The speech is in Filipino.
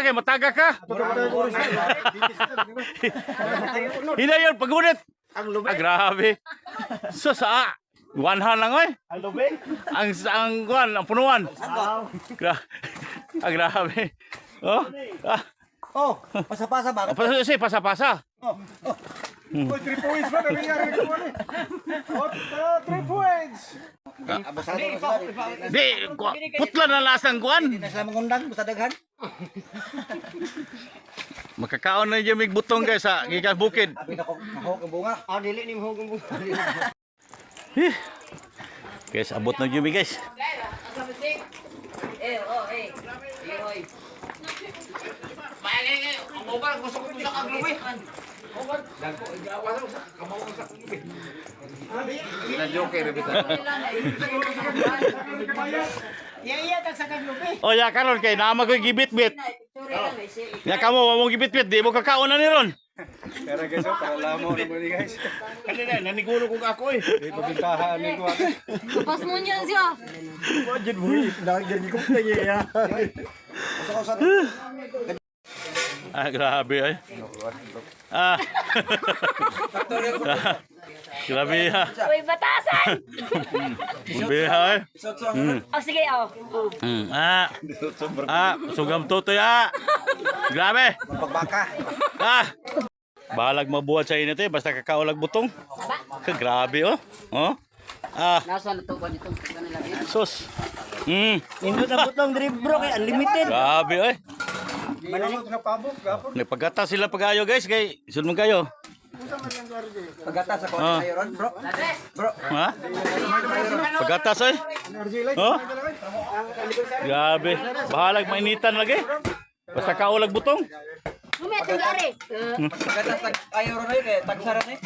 kay mataga ka. Hindi yun, pagunit. Grabe. So sa wanhan lang oy. Ang lubing? Ang punuan. Grabe. Oh. Oh, pasa-pasa ba? Pasa-pasa. Uy, 3 points ba? Nangyari ko ano? 3 points! Di, putla na lasang kuan. Hindi na sila mangundang, basta daghan. Makakaon na yung butong guys sa gikan bukid. Abi na ko mahok ang bunga. Ah, dili ni mahok ang bunga. Guys, abot na yung guys. Oh ya karon kay nama ko gibit-bit. Ya kamo mo gibit-bit, di mo kakaon na ni ron. Pero guys, para lamo naman ni guys. Kanina nanigulo ko ako eh. Di pabintahan ni ko. Pas mo niyan siya. Budget buhi, dagdag ko na niya. Grabe ay. Grabe ha. Uy, batasan! Grabe ha. Oh, sige, oh. Sugam tutoy Grabe. Pagbaka. Balag mabuhat sa init eh, basta kakaulag butong. Grabe oh. Oh. Nasa na to ba dito? Sus. Indot na butong diri bro kay unlimited. Grabe eh. Manamot nga pabok, gapon. Nagpagata sila pagayo guys, kay sunod kayo. Pagata sa konti tayo ron, bro. Bro. Ha? Pagatas eh. Oh? Grabe. Bahalag mainitan lagi. Basta kaulag butong. Lumit ang gari. Pagata sa ayo ron ay kay tagsaran eh.